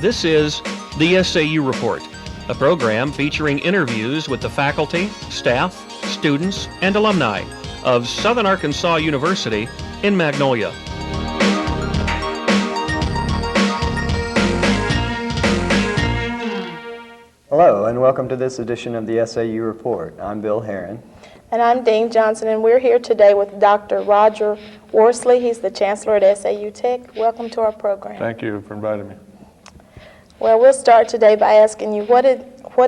This is the SAU Report, a program featuring interviews with the faculty, staff, students, and alumni of Southern Arkansas University in Magnolia. Hello, and welcome to this edition of the SAU Report. I'm Bill Herrin. And I'm Dean Johnson, and we're here today with Dr. Roger Worsley. He's the Chancellor at SAU Tech. Welcome to our program. Thank you for inviting me. Well, we'll start today by asking you, what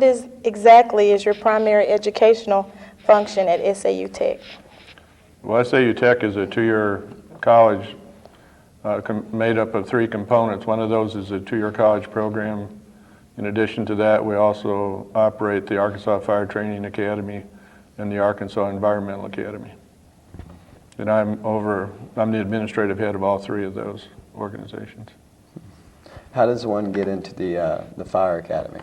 is exactly is your primary educational function at SAU Tech? Well, SAU Tech is a two-year college made up of three components. One of those is a two-year college program. In addition to that, we also operate the Arkansas Fire Training Academy and the Arkansas Environmental Academy. And I'm the administrative head of all three of those organizations. How does one get into the Fire Academy?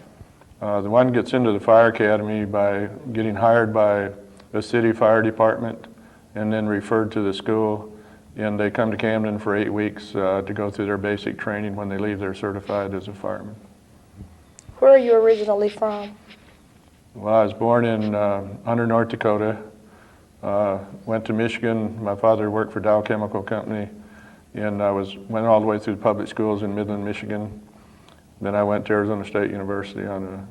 The one gets into the Fire Academy by getting hired by the city fire department and then referred to the school. And they come to Camden for 8 weeks to go through their basic training. When they leave, they're certified as a fireman. Where are you originally from? Well, I was born in Hunter, North Dakota. Went to Michigan. My father worked for Dow Chemical Company, and I went all the way through public schools in Midland, Michigan. Then I went to Arizona State University on a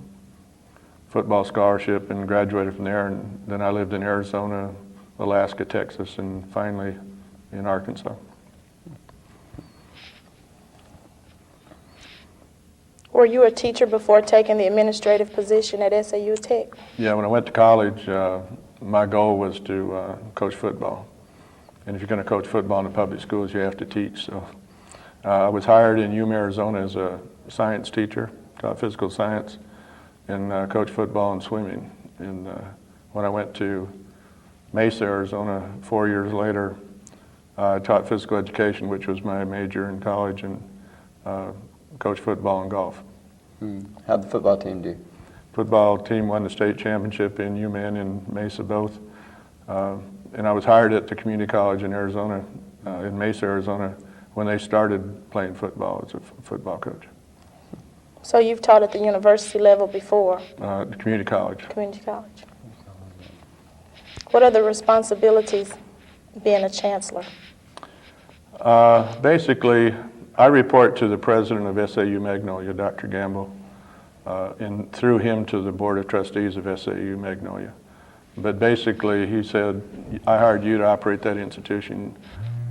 football scholarship and graduated from there. And then I lived in Arizona, Alaska, Texas, and finally in Arkansas. Were you a teacher before taking the administrative position at SAU Tech? Yeah, when I went to college, my goal was to coach football. And if you're going to coach football in the public schools, you have to teach. So I was hired in Yuma, Arizona as a science teacher, taught physical science, and coached football and swimming. And when I went to Mesa, Arizona, 4 years later, I taught physical education, which was my major in college, and coached football and golf. How'd the football team do? Football team won the state championship in Yuma and in Mesa both. And I was hired at the community college in Arizona, in Mesa, Arizona, when they started playing football as a football coach. So you've taught at the university level before? The community college. Community college. What are the responsibilities being a chancellor? Basically, I report to the president of SAU Magnolia, Dr. Gamble, and through him to the board of trustees of SAU Magnolia. But basically, he said, I hired you to operate that institution.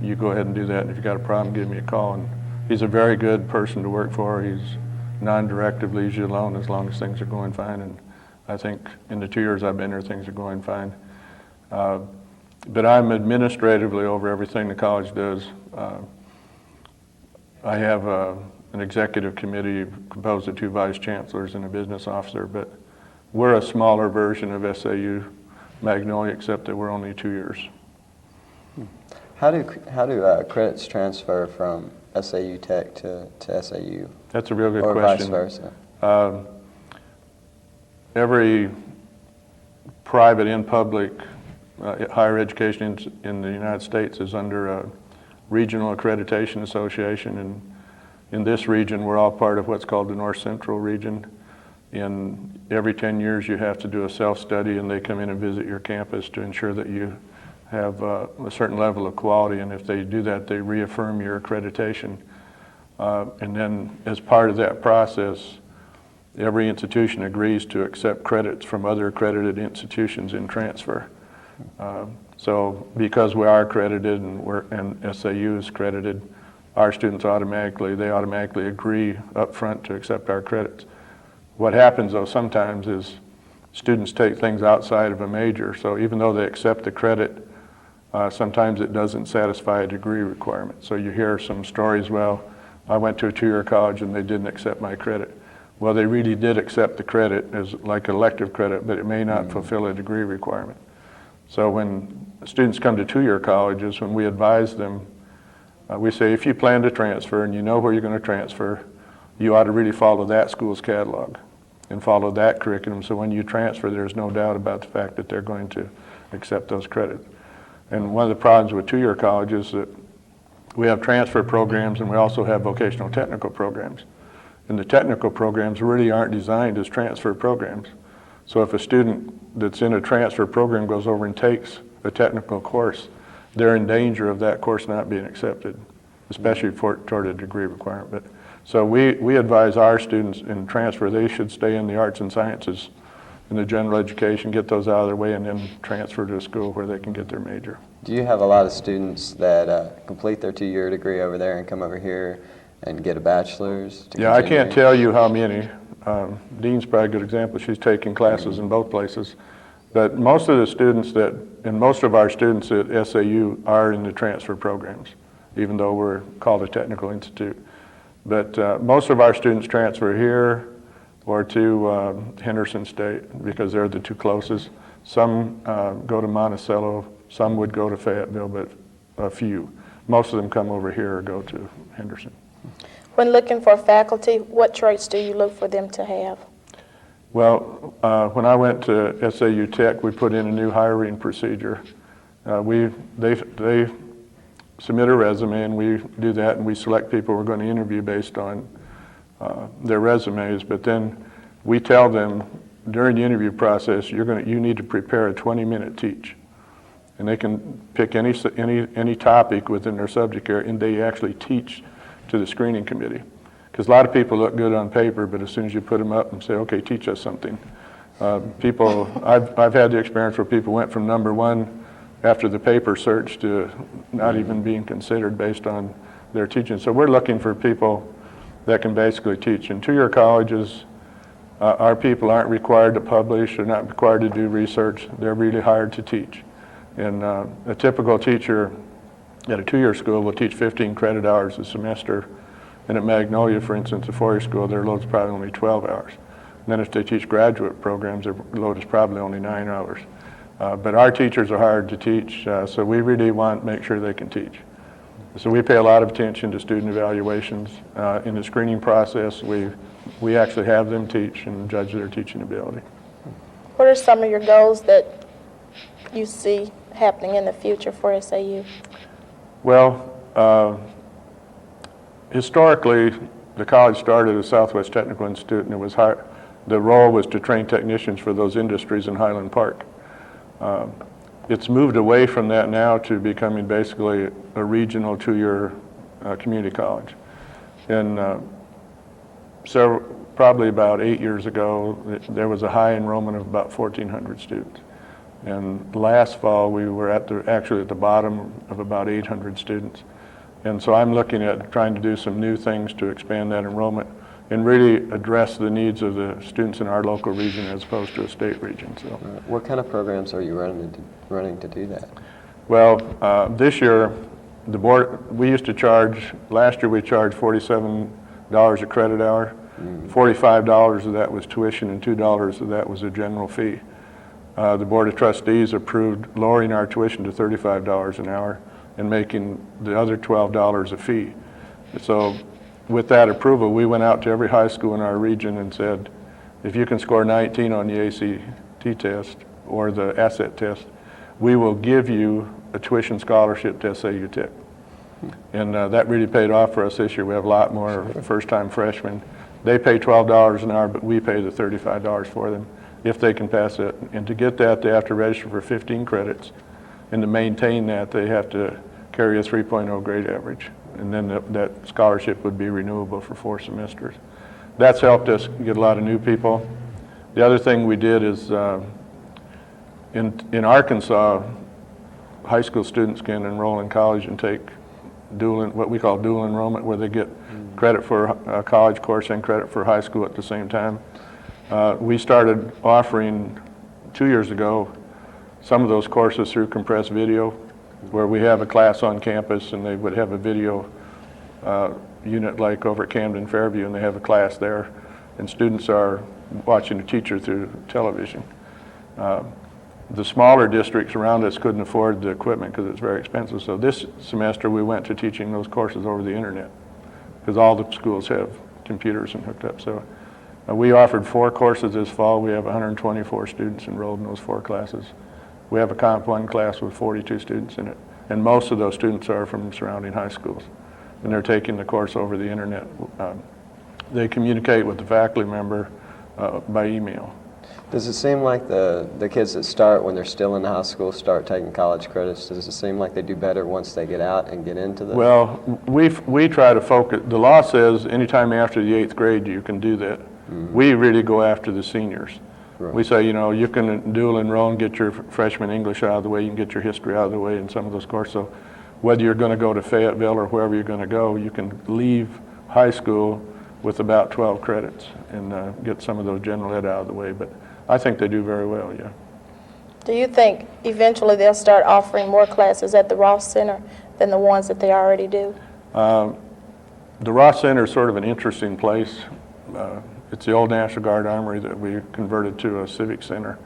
You go ahead and do that, and if you got a problem, give me a call. And he's a very good person to work for. He's non-directive, leaves you alone as long as things are going fine. And I think in the 2 years I've been here, things are going fine. But I'm administratively over everything the college does. I have an executive committee composed of 2 vice chancellors and a business officer, but we're a smaller version of SAU Magnolia, except that we're only 2 years. How do credits transfer from SAU Tech to SAU? That's a real good or question. Or vice versa? Every private and public higher education in the United States is under a Regional Accreditation Association, and in this region we're all part of what's called the North Central region. And every 10 years you have to do a self-study, and they come in and visit your campus to ensure that you have a certain level of quality, and if they do that, they reaffirm your accreditation. And then as part of that process, every institution agrees to accept credits from other accredited institutions in transfer. So because we are accredited and SAU is accredited, our students automatically agree up front to accept our credits. What happens though sometimes is students take things outside of a major, so even though they accept the credit, sometimes it doesn't satisfy a degree requirement. So you hear some stories, well, I went to a 2-year college and they didn't accept my credit. Well, they really did accept the credit as like elective credit, but it may not fulfill a degree requirement. So when students come to 2-year colleges, when we advise them, we say, if you plan to transfer and you know where you're going to transfer, you ought to really follow that school's catalog and follow that curriculum. So when you transfer, there's no doubt about the fact that they're going to accept those credits. And one of the problems with 2-year colleges is that we have transfer programs and we also have vocational technical programs. And the technical programs really aren't designed as transfer programs. So if a student that's in a transfer program goes over and takes a technical course, they're in danger of that course not being accepted, especially toward a degree requirement. So we advise our students in transfer, they should stay in the arts and sciences in the general education, get those out of their way, and then transfer to a school where they can get their major. Do you have a lot of students that complete their 2-year degree over there and come over here and get a bachelor's? Yeah, I can't tell you how many. Dean's probably a good example. She's taking classes in both places. But most of the students and most of our students at SAU are in the transfer programs, even though we're called a technical institute. But most of our students transfer here or to Henderson State because they're the two closest. Some go to Monticello, some would go to Fayetteville, but a few. Most of them come over here or go to Henderson. When looking for faculty, what traits do you look for them to have? Well, when I went to SAU Tech, we put in a new hiring procedure. They submit a resume, and we do that, and we select people we're going to interview based on their resumes. But then we tell them during the interview process, you need to prepare a 20-minute teach, and they can pick any topic within their subject area, and they actually teach to the screening committee. Because a lot of people look good on paper, but as soon as you put them up and say, okay, teach us something, I've had the experience where people went from number one after the paper search to not even being considered based on their teaching. So we're looking for people that can basically teach. In two-year colleges, our people aren't required to publish, they're not required to do research, they're really hired to teach. And a typical teacher at a two-year school will teach 15 credit hours a semester. And at Magnolia, for instance, a four-year school, their load is probably only 12 hours. And then if they teach graduate programs, their load is probably only 9 hours. But our teachers are hired to teach, so we really want to make sure they can teach. So we pay a lot of attention to student evaluations. In the screening process, we actually have them teach and judge their teaching ability. What are some of your goals that you see happening in the future for SAU? Well, historically, the college started as Southwest Technical Institute, and the role was to train technicians for those industries in Highland Park. It's moved away from that now to becoming basically a regional two-year community college. And probably about 8 years ago, there was a high enrollment of about 1,400 students. And last fall, we were actually at the bottom of about 800 students. And so I'm looking at trying to do some new things to expand that enrollment and really address the needs of the students in our local region as opposed to a state region. So, what kind of programs are you running to do that? Well, this year, the board, we used to charge, last year we charged $47 a credit hour. $45 of that was tuition and $2 of that was a general fee. The Board of Trustees approved lowering our tuition to $35 an hour and making the other $12 a fee. So with that approval, we went out to every high school in our region and said, if you can score 19 on the ACT test or the asset test, we will give you a tuition scholarship to SAU Tech. And that really paid off for us this year. We have a lot more first-time freshmen. They pay $12 an hour, but we pay the $35 for them if they can pass it. And to get that, they have to register for 15 credits. And to maintain that, they have to carry a 3.0 grade average. And then that scholarship would be renewable for 4 semesters. That's helped us get a lot of new people. The other thing we did is in Arkansas, high school students can enroll in college and take what we call dual enrollment, where they get credit for a college course and credit for high school at the same time. We started offering 2 years ago some of those courses through compressed video, where we have a class on campus and they would have a video unit like over at Camden Fairview, and they have a class there, and students are watching a teacher through television. The smaller districts around us couldn't afford the equipment because it's very expensive, so this semester we went to teaching those courses over the internet because all the schools have computers and hooked up. So we offered 4 courses this fall. We have 124 students enrolled in those 4 classes. We have a Comp 1 class with 42 students in it, and most of those students are from surrounding high schools, and they're taking the course over the internet they communicate with the faculty member by email. Does it seem like the kids that start when they're still in the high school start taking college credits, does it seem like they do better once they get out and get into the... Well, we try to focus, the law says anytime after the 8th grade you can do that. Mm-hmm. We really go after the seniors. Right. We say, you know, you can dual enroll and get your freshman English out of the way, you can get your history out of the way in some of those courses. So whether you're going to go to Fayetteville or wherever you're going to go, you can leave high school with about 12 credits and get some of those general ed out of the way. But I think they do very well, yeah. Do you think eventually they'll start offering more classes at the Ross Center than the ones that they already do? The Ross Center is sort of an interesting place. It's the old National Guard Armory that we converted to a civic center.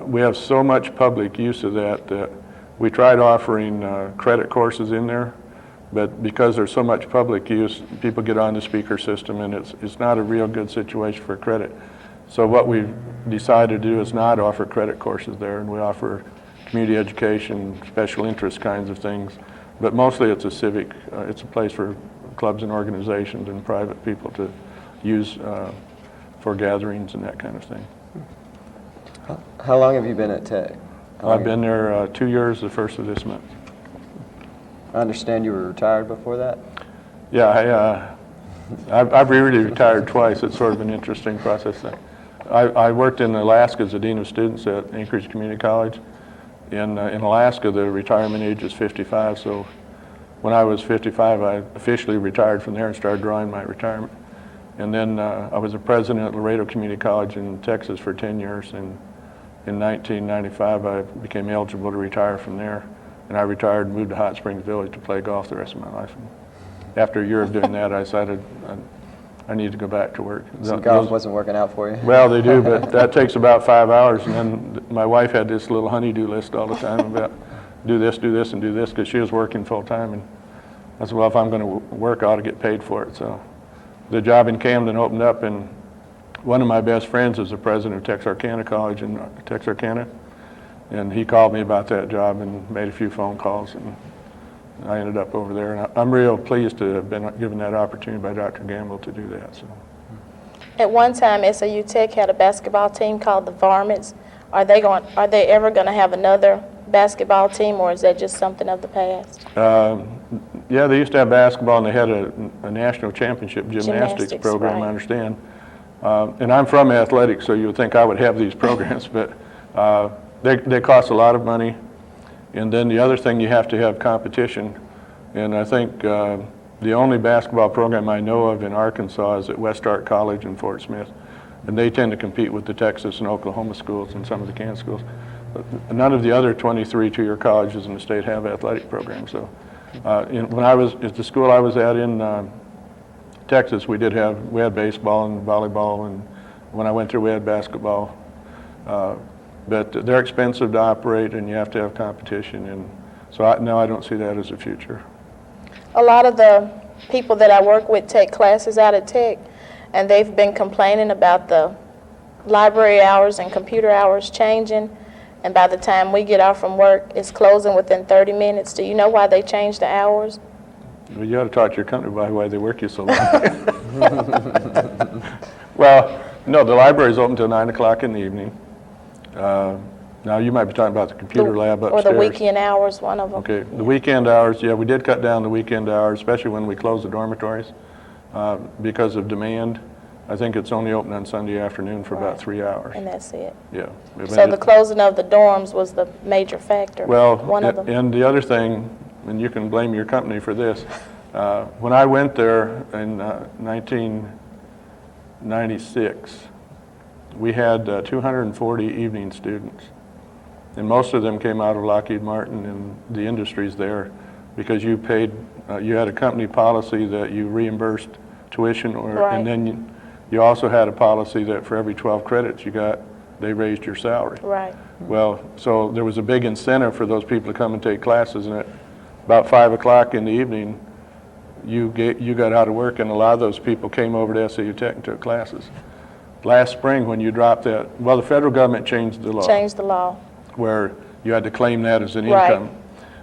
We have so much public use of that we tried offering credit courses in there, but because there's so much public use, people get on the speaker system and it's not a real good situation for credit. So what we've decided to do is not offer credit courses there, and we offer community education, special interest kinds of things, but mostly it's a civic, it's a place for clubs and organizations and private people to use for gatherings and that kind of thing. How long have you been at Tech? I've been there 2 years, the first of this month. I understand you were retired before that? Yeah, I've really retired twice. It's sort of an interesting process thing. I worked in Alaska as a dean of students at Anchorage Community College. In Alaska, the retirement age is 55, so when I was 55, I officially retired from there and started drawing my retirement. And then I was a president at Laredo Community College in Texas for 10 years, and in 1995 I became eligible to retire from there, and I retired and moved to Hot Springs Village to play golf the rest of my life. And after a year of doing that, I decided I need to go back to work. So golf wasn't working out for you? Well, they do, but that takes about 5 hours, and then my wife had this little honey-do list all the time about do this, and do this, because she was working full-time, and I said, well, if I'm going to work, I ought to get paid for it. So the job in Camden opened up, and one of my best friends is the president of Texarkana College in Texarkana, and he called me about that job and made a few phone calls, and I ended up over there. And I'm real pleased to have been given that opportunity by Dr. Gamble to do that. So. At one time, SAU Tech had a basketball team called the Varmints. Are they ever going to have another basketball team, or is that just something of the past? Yeah, they used to have basketball, and they had a national championship gymnastics program, right. I understand. And I'm from athletics, so you would think I would have these programs, but they cost a lot of money. And then the other thing, you have to have competition. And I think the only basketball program I know of in Arkansas is at West Art College in Fort Smith. And they tend to compete with the Texas and Oklahoma schools and some of the Kansas schools. But none of the other 23 two-year colleges in the state have athletic programs. So when I was at the school I was at in Texas, we had baseball and volleyball, and when I went there we had basketball. But they're expensive to operate, and you have to have competition, and so I don't see that as a future. A lot of the people that I work with take classes out of Tech, and they've been complaining about the library hours and computer hours changing, and by the time we get off from work, it's closing within 30 minutes. Do you know why they changed the hours? Well, you ought to talk to your company about why they work you so long. Well, no, the library's open till 9 o'clock in the evening. Now, you might be talking about the computer lab upstairs. Or the weekend hours, one of them. Okay, the weekend hours, yeah, we did cut down the weekend hours, especially when we closed the dormitories because of demand. I think it's only open on Sunday afternoon for about 3 hours. And that's it. Yeah. So the closing of the dorms was the major factor, well, one of them. And the other thing, and you can blame your company for this, when I went there in 1996, we had 240 evening students. And most of them came out of Lockheed Martin and the industries there, because you paid, you had a company policy that you reimbursed tuition, Right. and then you also had a policy that for every 12 credits you got, they raised your salary. Right. Well, so there was a big incentive for those people to come and take classes, and at about 5 o'clock in the evening, you got out of work, and a lot of those people came over to SAU Tech and took classes. Last spring, when you dropped that, well, the federal government changed the law. Changed the law. Where you had to claim that as an Right. income.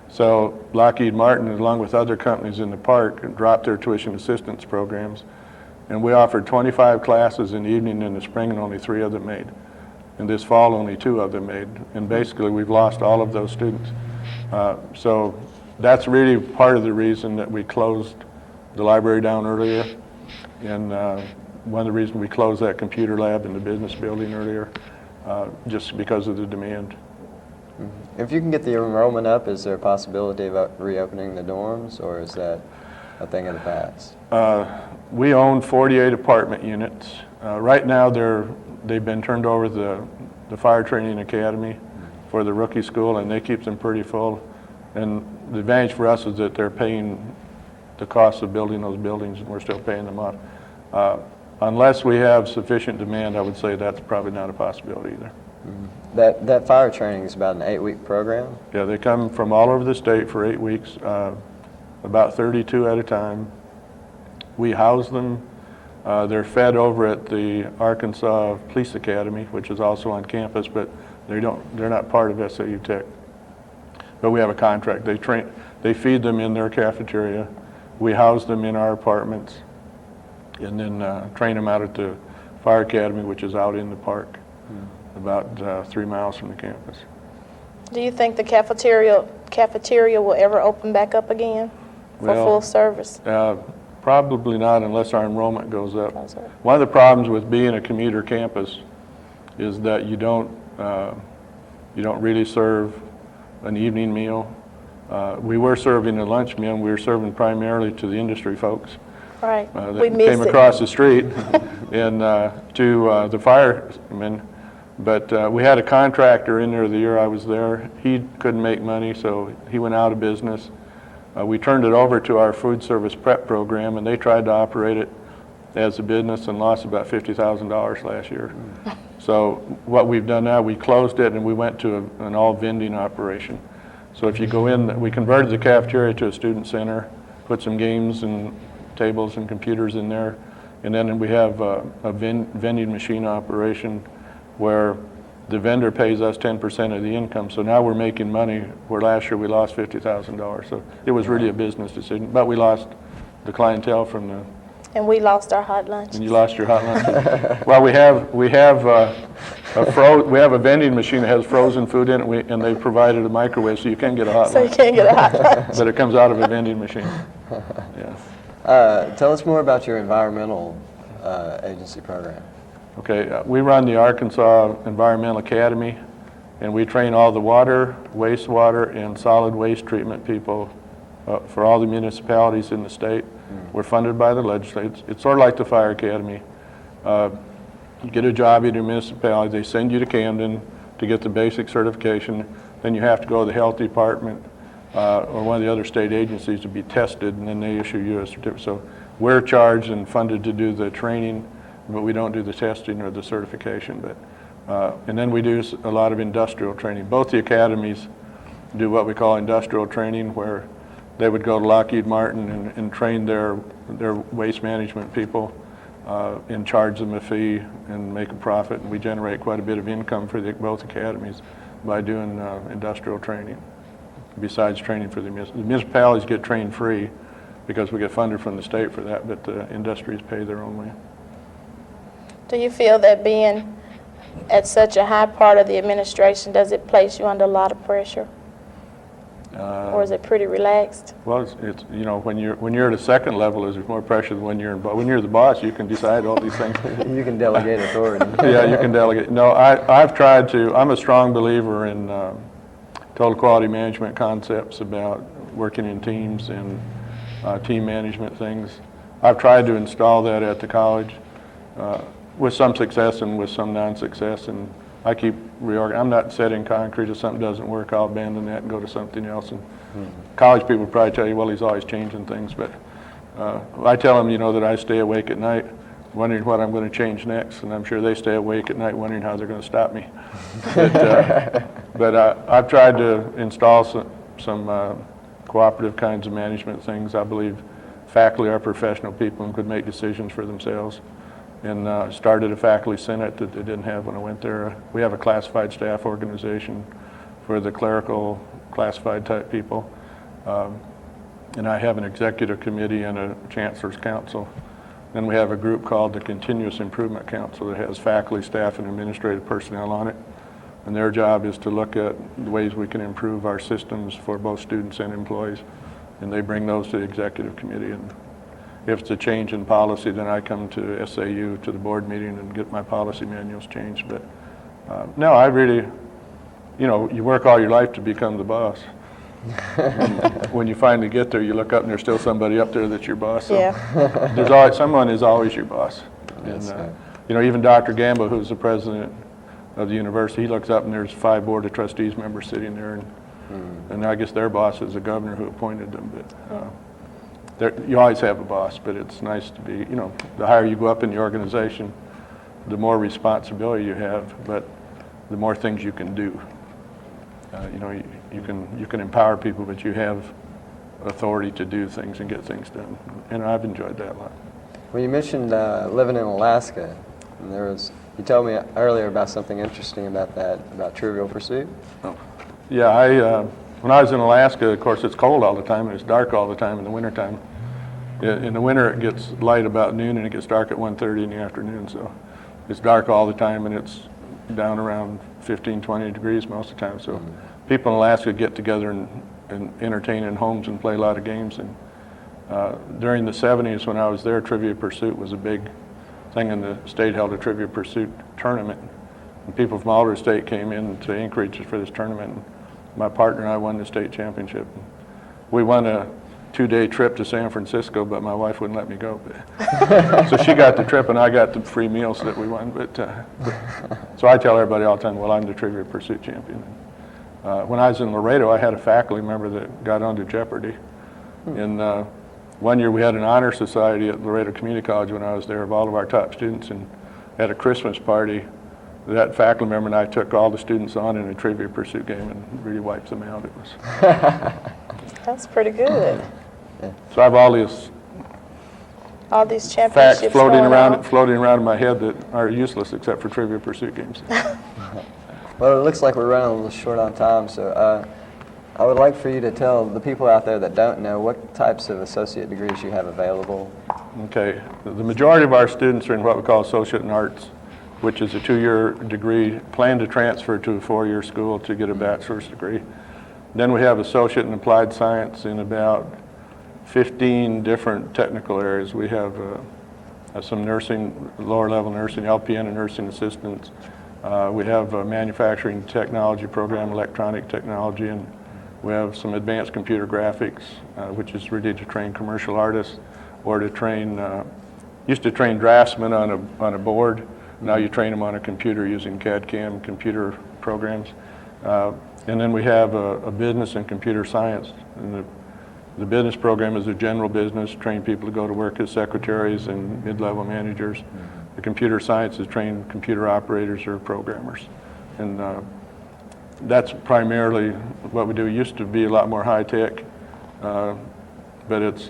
So Lockheed Martin, along with other companies in the park, dropped their tuition assistance programs. And we offered 25 classes in the evening in the spring, and only 3 of them made. And this fall, only 2 of them made. And basically, we've lost all of those students. So that's really part of the reason that we closed the library down earlier. And one of the reasons we closed that computer lab in the business building earlier, just because of the demand. If you can get the enrollment up, is there a possibility of reopening the dorms, or is that a thing of the past? We own 48 apartment units. Right now, they've been turned over to the Fire Training Academy for the rookie school, and they keep them pretty full. And the advantage for us is that they're paying the cost of building those buildings, and we're still paying them off. Unless we have sufficient demand, I would say that's probably not a possibility either. That fire training is about an 8-week program? Yeah, they come from all over the state for 8 weeks, about 32 at a time. We house them. They're fed over at the Arkansas Police Academy, which is also on campus, but they're not part of SAU Tech. But we have a contract. They feed them in their cafeteria. We house them in our apartments, and then train them out at the Fire Academy, which is out in the park, about 3 miles from the campus. Do you think the cafeteria will ever open back up again for full service? Probably not unless our enrollment goes up. Goes up. One of the problems with being a commuter campus is that you don't really serve an evening meal. We were serving a lunch meal, and we were serving primarily to the industry folks. Right. That We miss came it. across the street and to the firemen. But we had a contractor in there the year I was there. He couldn't make money, so he went out of business. We turned it over to our food service prep program, and they tried to operate it as a business and lost about $50,000 last year. So what we've done now, we closed it and we went to an all vending operation. So if you go in, we converted the cafeteria to a student center, put some games and tables and computers in there, and then we have a vending machine operation where the vendor pays us 10% of the income. So now we're making money, where last year we lost $50,000. So it was really a business decision, but we lost the clientele from the... And we lost our hot lunch. And you lost your hot lunch. Well, we have a vending machine that has frozen food in it, and they provided a microwave, so you can get a hot So you lunch. can't get a hot lunch. But it comes out of a vending machine. Yeah. Tell us more about your environmental agency program. Okay, we run the Arkansas Environmental Academy, and we train all the water, wastewater, and solid waste treatment people for all the municipalities in the state. We're funded by the legislature. It's sort of like the Fire Academy. You get a job in your municipality, they send you to Camden to get the basic certification, then you have to go to the health department or one of the other state agencies to be tested, and then they issue you a certificate. So we're charged and funded to do the training, but we don't do the testing or the certification. But and then we do a lot of industrial training. Both the academies do what we call industrial training, where they would go to Lockheed Martin and train their waste management people and charge them a fee and make a profit. And we generate quite a bit of income for both academies by doing industrial training, besides training for the municipalities get trained free because we get funded from the state for that, but the industries pay their own way. Do you feel that being at such a high part of the administration, does it place you under a lot of pressure? Or is it pretty relaxed? Well, it's you know, when you're at a second level, there's more pressure than when you're in. But when you're the boss, you can decide all these things. You can delegate authority. Yeah, you can delegate. No, I've tried to. I'm a strong believer in total quality management concepts about working in teams and team management things. I've tried to install that at the college with some success and with some non-success, and I keep reorganizing. I'm not set in concrete. If something doesn't work, I'll abandon that and go to something else. And college people would probably tell you, well, he's always changing things. But I tell them, you know, that I stay awake at night wondering what I'm going to change next, and I'm sure they stay awake at night wondering how they're going to stop me. But I've tried to install some cooperative kinds of management things. I believe faculty are professional people and could make decisions for themselves. And started a faculty senate that they didn't have when I went there. We have a classified staff organization for the clerical classified type people. And I have an executive committee and a chancellor's council. Then we have a group called the Continuous Improvement Council that has faculty, staff, and administrative personnel on it. And their job is to look at the ways we can improve our systems for both students and employees. And they bring those to the executive committee. And if it's a change in policy, then I come to SAU, to the board meeting, and get my policy manuals changed. But no, I really, you know, you work all your life to become the boss. When you finally get there, you look up and there's still somebody up there that's your boss. So Yeah. there's always, someone is always your boss. Yes, And, sir. you know, even Dr. Gambo, who's the president of the university, he looks up and there's 5 board of trustees members sitting there, and I guess their boss is the governor who appointed them. But you always have a boss, but it's nice to be, you know, the higher you go up in the organization, the more responsibility you have, but the more things you can do. You know, you can empower people, but you have authority to do things and get things done. And I've enjoyed that a lot. Well, you mentioned living in Alaska, and you told me earlier about something interesting about that, about Trivial Pursuit. Oh. Yeah, when I was in Alaska, of course, it's cold all the time, and it's dark all the time in the wintertime. In the winter, it gets light about noon, and it gets dark at 1:30 in the afternoon, so it's dark all the time, and it's down around 15, 20 degrees most of the time. So people in Alaska get together and entertain in homes and play a lot of games. And during the 70s, when I was there, Trivia Pursuit was a big thing, and the state held a Trivia Pursuit tournament. And people from all over the state came in to Anchorage for this tournament. And my partner and I won the state championship. We won a 2-day trip to San Francisco, but my wife wouldn't let me go. So she got the trip and I got the free meals that we won. But so I tell everybody all the time, well, I'm the Trivia Pursuit champion. When I was in Laredo, I had a faculty member that got onto Jeopardy. And one year we had an honor society at Laredo Community College when I was there of all of our top students, and at a Christmas party, that faculty member and I took all the students on in a Trivia Pursuit game and really wiped them out. It was. That's pretty good. So I have all these All these facts championships floating going on. around in my head that are useless except for Trivia Pursuit games. Well, it looks like we're running a little short on time, so I would like for you to tell the people out there that don't know what types of associate degrees you have available. Okay, the majority of our students are in what we call Associate in Arts, which is a 2-year degree, plan to transfer to a 4-year school to get a bachelor's degree. Then we have Associate in Applied Science in about 15 different technical areas. We have some nursing, lower level nursing, LPN and nursing assistants. We have a manufacturing technology program, electronic technology, and we have some advanced computer graphics, which is really to train commercial artists or to train, used to train draftsmen on a board. Now you train them on a computer using CAD/CAM computer programs. And then we have a business and computer science. And the business program is a general business, train people to go to work as secretaries and mid-level managers. The computer science is train computer operators or programmers. And that's primarily what we do. It used to be a lot more high-tech, but it's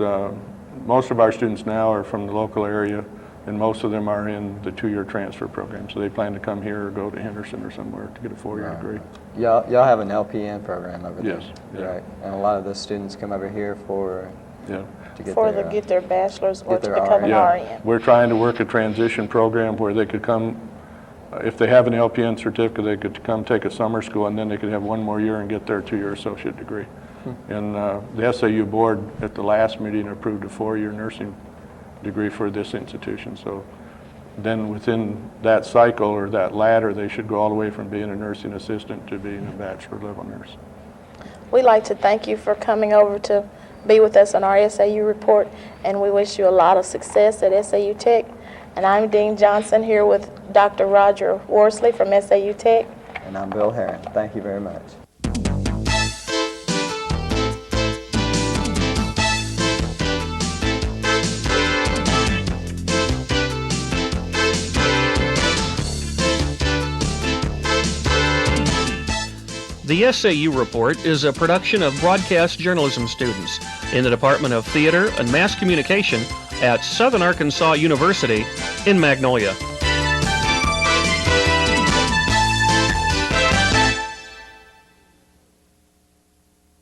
most of our students now are from the local area, and most of them are in the 2-year transfer program. So they plan to come here or go to Henderson or somewhere to get a 4-year degree. Y'all have an LPN program over there. Yes. Yeah. Right. And a lot of the students come over here to get Get their bachelor's or get to their become an Yeah, RN. we're trying to work a transition program where they could come, if they have an LPN certificate, they could come take a summer school, and then they could have 1 more year and get their 2-year associate degree. And the SAU board at the last meeting approved a 4-year nursing degree for this institution. So then within that cycle or that ladder, they should go all the way from being a nursing assistant to being a bachelor level nurse. We'd like to thank you for coming over to be with us on our SAU report, and we wish you a lot of success at SAU Tech. And I'm Dean Johnson here with Dr. Roger Worsley from SAU Tech. And I'm Bill Herrin. Thank you very much. The SAU Report is a production of broadcast journalism students in the Department of Theater and Mass Communication at Southern Arkansas University in Magnolia.